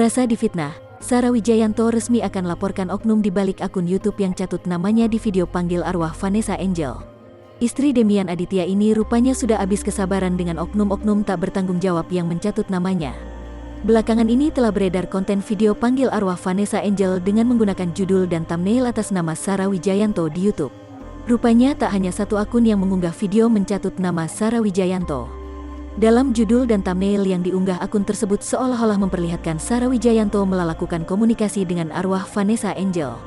Rasa difitnah, Sarah Wijayanto resmi akan laporkan oknum di balik akun YouTube yang catut namanya di video panggil arwah Vanessa Angel. Istri Demian Aditya ini rupanya sudah habis kesabaran dengan oknum-oknum tak bertanggung jawab yang mencatut namanya. Belakangan ini telah beredar konten video panggil arwah Vanessa Angel dengan menggunakan judul dan thumbnail atas nama Sarah Wijayanto di YouTube. Rupanya tak hanya satu akun yang mengunggah video mencatut nama Sarah Wijayanto. Dalam judul dan thumbnail yang diunggah akun tersebut seolah-olah memperlihatkan Sarah Wijayanto melakukan komunikasi dengan arwah Vanessa Angel.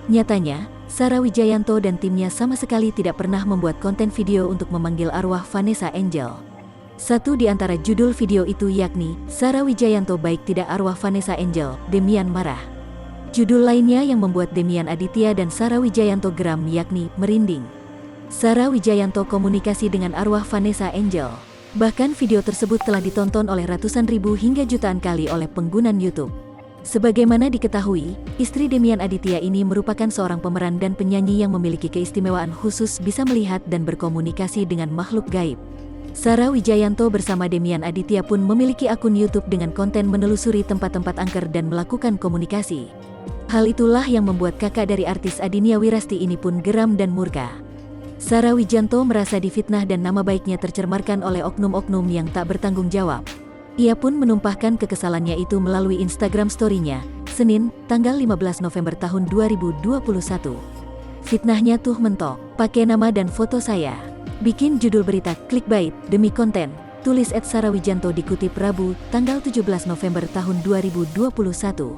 Nyatanya, Sarah Wijayanto dan timnya sama sekali tidak pernah membuat konten video untuk memanggil arwah Vanessa Angel. Satu di antara judul video itu yakni, Sarah Wijayanto baik tidak arwah Vanessa Angel, Demian marah. Judul lainnya yang membuat Demian Aditya dan Sarah Wijayanto geram yakni, Merinding. Sarah Wijayanto komunikasi dengan arwah Vanessa Angel. Bahkan video tersebut telah ditonton oleh ratusan ribu hingga jutaan kali oleh pengguna YouTube. Sebagaimana diketahui, istri Demian Aditya ini merupakan seorang pemeran dan penyanyi yang memiliki keistimewaan khusus bisa melihat dan berkomunikasi dengan makhluk gaib. Sarah Wijayanto bersama Demian Aditya pun memiliki akun YouTube dengan konten menelusuri tempat-tempat angker dan melakukan komunikasi. Hal itulah yang membuat kakak dari artis Adinia Wirasti ini pun geram dan murka. Sarah Wijayanto merasa difitnah dan nama baiknya tercemarkan oleh oknum-oknum yang tak bertanggung jawab. Ia pun menumpahkan kekesalannya itu melalui Instagram story-nya, Senin, tanggal 15 November tahun 2021. Fitnahnya tuh mentok, pakai nama dan foto saya. Bikin judul berita clickbait demi konten, tulis @Sarah Wijayanto dikutip Rabu, tanggal 17 November tahun 2021.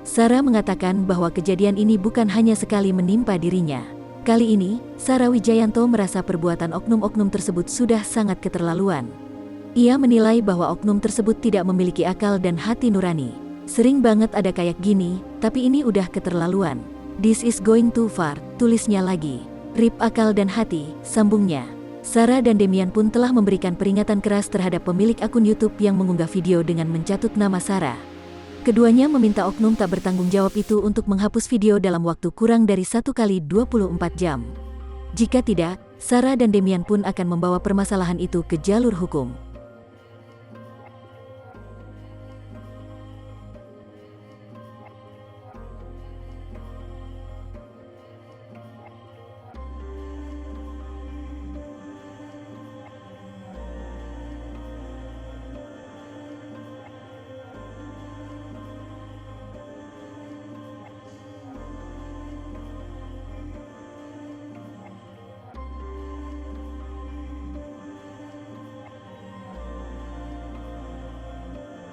Sarah mengatakan bahwa kejadian ini bukan hanya sekali menimpa dirinya. Kali ini, Sarah Wijayanto merasa perbuatan oknum-oknum tersebut sudah sangat keterlaluan. Ia menilai bahwa oknum tersebut tidak memiliki akal dan hati nurani. Sering banget ada kayak gini, tapi ini udah keterlaluan. This is going too far, tulisnya lagi. Rip akal dan hati, sambungnya. Sarah dan Demian pun telah memberikan peringatan keras terhadap pemilik akun YouTube yang mengunggah video dengan mencatut nama Sarah. Keduanya meminta oknum tak bertanggung jawab itu untuk menghapus video dalam waktu kurang dari 1 kali 24 jam. Jika tidak, Sarah dan Demian pun akan membawa permasalahan itu ke jalur hukum.